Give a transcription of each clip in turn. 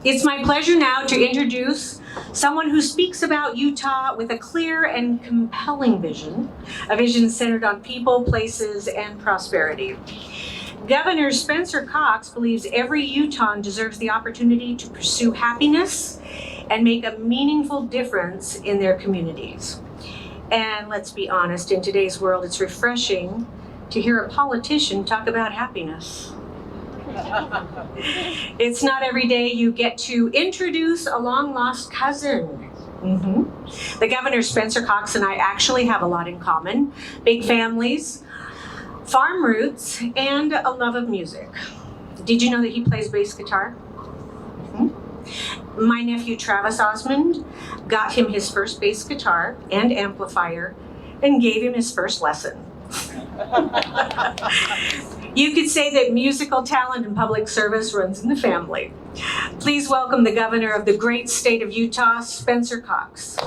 It's my pleasure now to introduce someone who speaks about Utah with a clear and compelling vision, a vision centered on people, places, and prosperity. Governor Spencer Cox believes every Utahn deserves the opportunity to pursue happiness and make a meaningful difference in their communities. And let's be honest, in today's world, it's refreshing to hear a politician talk about happiness. It's not every day you get to introduce a long-lost cousin. The Governor Spencer Cox and I actually have a lot in common. Big families, farm roots, and a love of music. Did you know that he plays bass guitar? My nephew Travis Osmond got him his first bass guitar and amplifier and gave him his first lesson. You could say that musical talent and public service runs in the family. Please welcome the governor of the great state of Utah, Spencer Cox.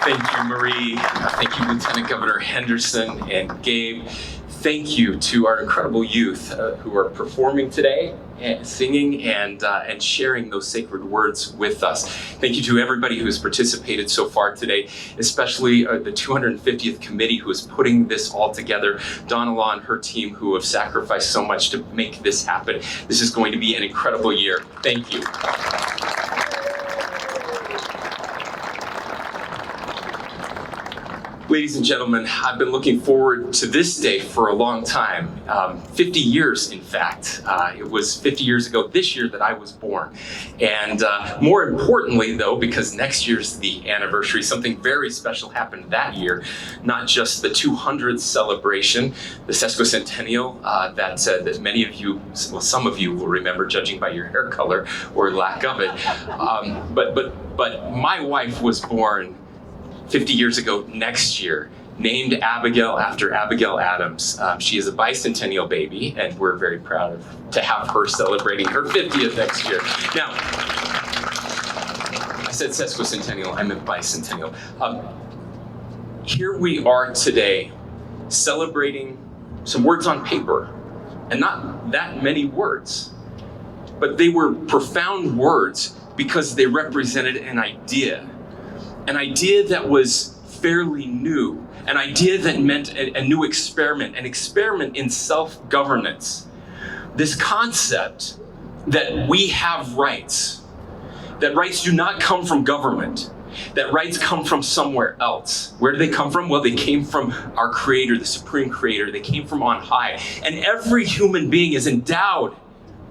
Thank you, Marie. Thank you, Lieutenant Governor Henderson and Gabe. Thank you to our incredible youth who are performing today, and singing and sharing those sacred words with us. Thank you to everybody who has participated so far today, especially the 250th committee who is putting this all together. Donna Law and her team who have sacrificed so much to make this happen. This is going to be an incredible year. Thank you. Ladies and gentlemen, I've been looking forward to this day for a long time, 50 years in fact. It was 50 years ago this year that I was born. And more importantly though, because next year's the anniversary, something very special happened that year. Not just the 200th celebration, the sesquicentennial that many of you, well some of you will remember judging by your hair color or lack of it. But my wife was born 50 years ago next year, named Abigail after Abigail Adams. She is a bicentennial baby, and we're very proud to have her celebrating her 50th next year. Now, I said sesquicentennial, I meant bicentennial. Here we are today, celebrating some words on paper, and not that many words, but they were profound words because they represented an idea that was fairly new, an idea that meant a new experiment, an experiment in self-governance. This concept that we have rights, that rights do not come from government, that rights come from somewhere else. Where do they come from? Well, they came from our Creator, the Supreme Creator. They came from on high. And every human being is endowed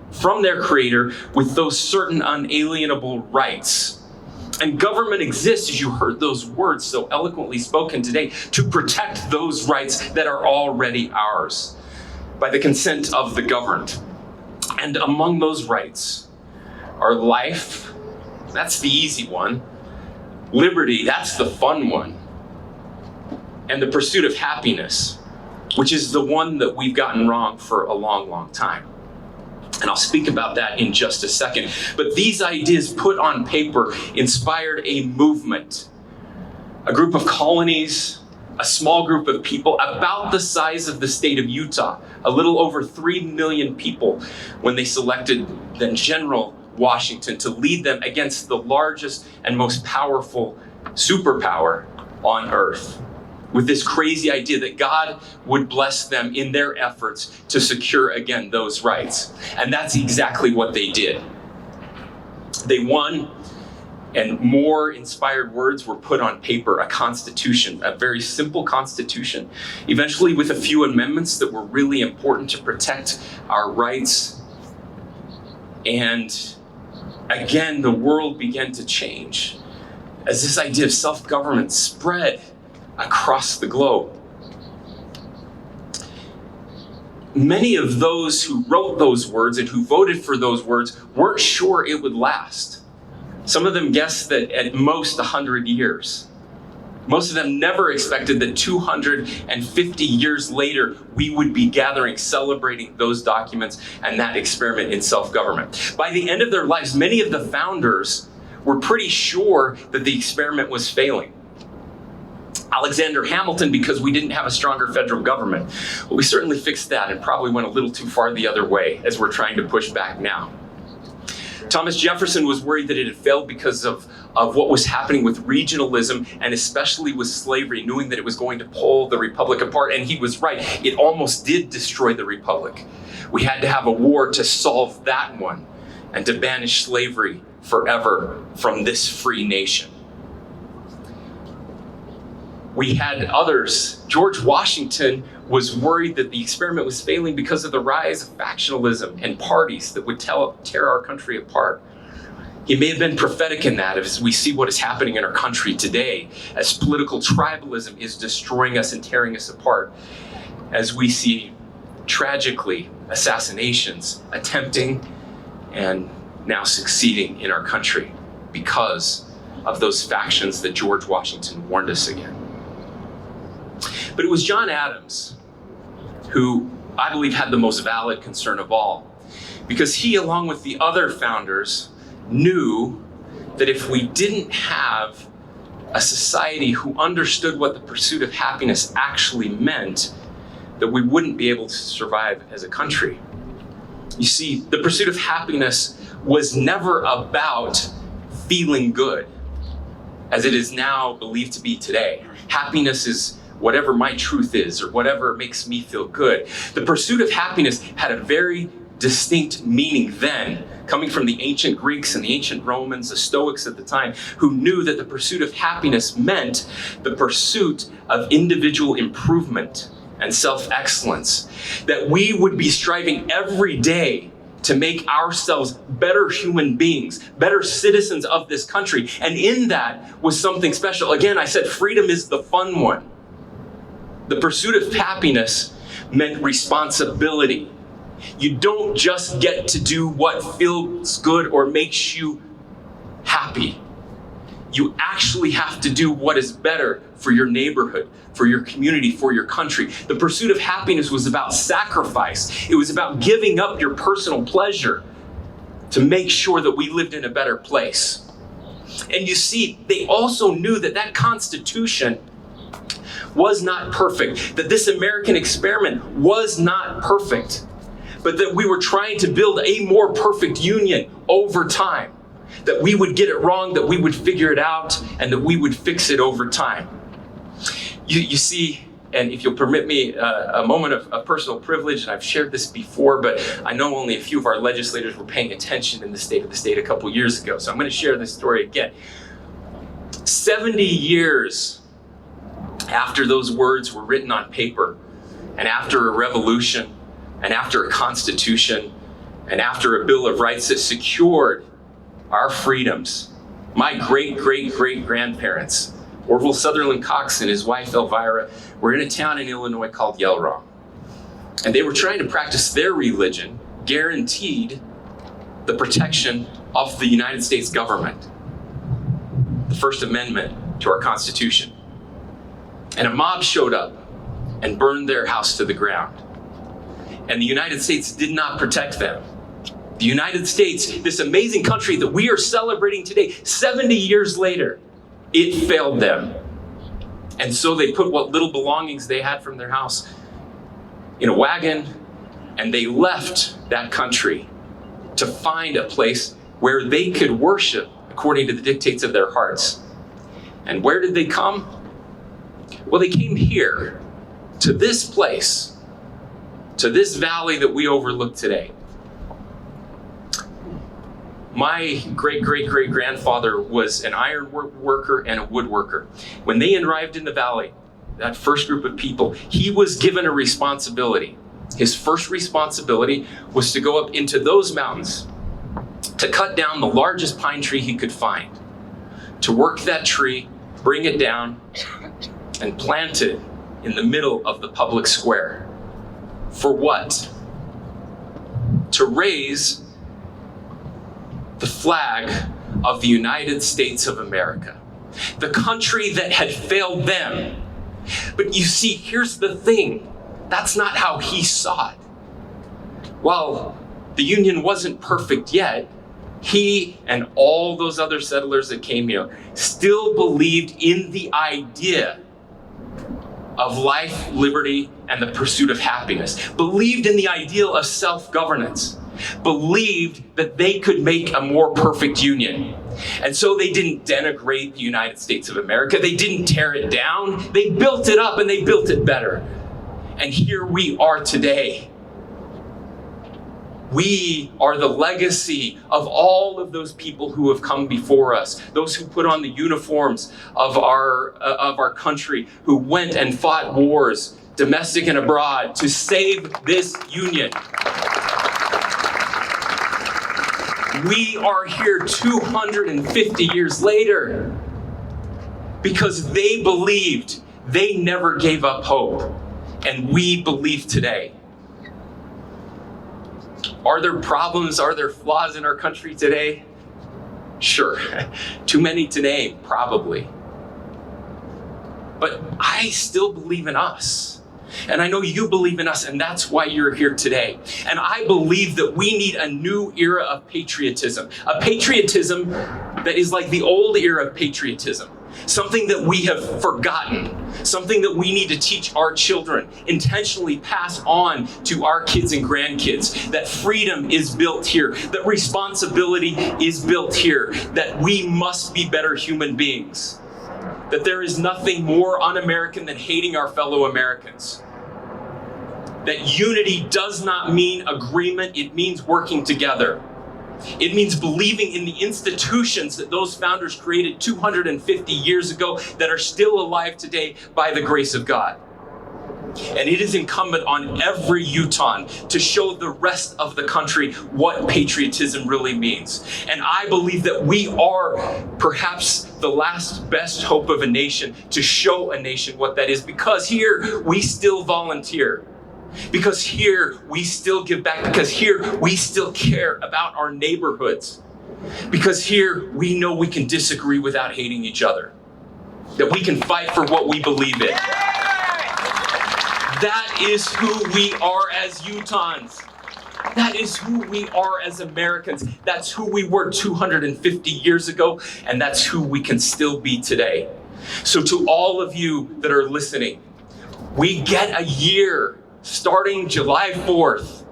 from their Creator with those certain unalienable rights. And government exists, as you heard those words so eloquently spoken today, to protect those rights that are already ours by the consent of the governed. And among those rights are life, that's the easy one, liberty, that's the fun one, and the pursuit of happiness, which is the one that we've gotten wrong for a long, long time. And I'll speak about that in just a second. But these ideas put on paper inspired a movement, a group of colonies, a small group of people about the size of the state of Utah, a little over 3 million people, when they selected then General Washington to lead them against the largest and most powerful superpower on earth, with this crazy idea that God would bless them in their efforts to secure again those rights. And that's exactly what they did. They won, and more inspired words were put on paper, a constitution, a very simple constitution, eventually with a few amendments that were really important to protect our rights. And again, the world began to change as this idea of self-government spread across the globe. Many of those who wrote those words and who voted for those words weren't sure it would last. Some of them guessed that at most 100 years. Most of them never expected that 250 years later, we would be gathering, celebrating those documents and that experiment in self-government. By the end of their lives, many of the founders were pretty sure that the experiment was failing. Alexander Hamilton because we didn't have a stronger federal government. Well, we certainly fixed that and probably went a little too far the other way as we're trying to push back now. Thomas Jefferson was worried that it had failed because of what was happening with regionalism and especially with slavery, knowing that it was going to pull the republic apart. And he was right. It almost did destroy the republic. We had to have a war to solve that one and to banish slavery forever from this free nation. We had others. George Washington was worried that the experiment was failing because of the rise of factionalism and parties that would tear our country apart. He may have been prophetic in that as we see what is happening in our country today, as political tribalism is destroying us and tearing us apart, as we see tragically assassinations attempting and now succeeding in our country because of those factions that George Washington warned us against. But it was John Adams who I believe had the most valid concern of all, because he, along with the other founders, knew that if we didn't have a society who understood what the pursuit of happiness actually meant, that we wouldn't be able to survive as a country. You see, the pursuit of happiness was never about feeling good, as it is now believed to be today. Happiness is whatever my truth is, or whatever makes me feel good. The pursuit of happiness had a very distinct meaning then, coming from the ancient Greeks and the ancient Romans, the Stoics at the time, who knew that the pursuit of happiness meant the pursuit of individual improvement and self-excellence. That we would be striving every day to make ourselves better human beings, better citizens of this country. And in that was something special. Again, I said freedom is the fun one. The pursuit of happiness meant responsibility. You don't just get to do what feels good or makes you happy. You actually have to do what is better for your neighborhood, for your community, for your country. The pursuit of happiness was about sacrifice. It was about giving up your personal pleasure to make sure that we lived in a better place. And you see, they also knew that that Constitution was not perfect, that this American experiment was not perfect, but that we were trying to build a more perfect union over time, that we would get it wrong, that we would figure it out, and that we would fix it over time. You see, and if you'll permit me a moment of personal privilege, and I've shared this before, but I know only a few of our legislators were paying attention in the state of the state a couple years ago, so I'm going to share this story again. 70 years after those words were written on paper, and after a revolution, and after a constitution, and after a Bill of Rights that secured our freedoms, my great-great-great-grandparents, Orville Sutherland Cox and his wife Elvira, were in a town in Illinois called Yellowrong. And they were trying to practice their religion, guaranteed the protection of the United States government, the First Amendment to our Constitution. And a mob showed up and burned their house to the ground. And the United States did not protect them. The United States, this amazing country that we are celebrating today, 70 years later, it failed them. And so they put what little belongings they had from their house in a wagon, and they left that country to find a place where they could worship according to the dictates of their hearts. And where did they come? Well, they came here, to this place, to this valley that we overlook today. My great-great-great-grandfather was an iron worker and a woodworker. When they arrived in the valley, that first group of people, he was given a responsibility. His first responsibility was to go up into those mountains, to cut down the largest pine tree he could find, to work that tree, bring it down, and plant it in the middle of the public square. For what? To raise the flag of the United States of America, the country that had failed them. But you see, here's the thing. That's not how he saw it. While the Union wasn't perfect yet, he and all those other settlers that came here still believed in the idea of life, liberty, and the pursuit of happiness, believed in the ideal of self-governance, believed that they could make a more perfect union. And so they didn't denigrate the United States of America. They didn't tear it down. They built it up, and they built it better. And here we are today. We are the legacy of all of those people who have come before us, those who put on the uniforms of our country, who went and fought wars, domestic and abroad, to save this union. We are here 250 years later because they believed. They never gave up hope, and we believe today. Are there problems? Are there flaws in our country today? Sure. Too many to name, probably. But I still believe in us. And I know you believe in us, and that's why you're here today. And I believe that we need a new era of patriotism. A patriotism that is like the old era of patriotism. Something that we have forgotten. Something that we need to teach our children, intentionally pass on to our kids and grandkids. That freedom is built here. That responsibility is built here. That we must be better human beings. That there is nothing more un-American than hating our fellow Americans. That unity does not mean agreement, it means working together. It means believing in the institutions that those founders created 250 years ago that are still alive today by the grace of God. And it is incumbent on every Utahn to show the rest of the country what patriotism really means. And I believe that we are perhaps the last best hope of a nation to show a nation what that is, because here we still volunteer. Because here we still give back. Because here we still care about our neighborhoods. Because here we know we can disagree without hating each other. That we can fight for what we believe in. That is who we are as Utahns. That is who we are as Americans. That's who we were 250 years ago, and that's who we can still be today. So to all of you that are listening, we get a year starting July 4th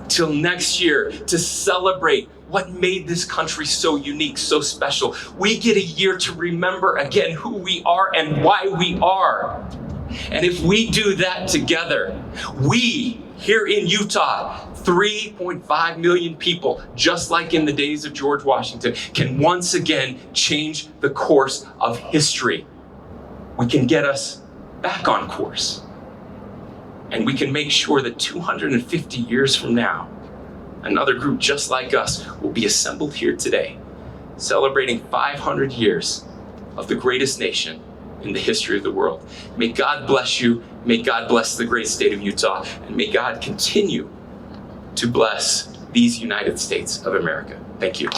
till next year to celebrate what made this country so unique, so special. We get a year to remember again who we are and why we are. And if we do that together, we here in Utah, 3.5 million people, just like in the days of George Washington, can once again change the course of history. We can get us back on course. And we can make sure that 250 years from now, another group just like us will be assembled here today, celebrating 500 years of the greatest nation in the history of the world. May God bless you. May God bless the great state of Utah. And may God continue to bless these United States of America. Thank you.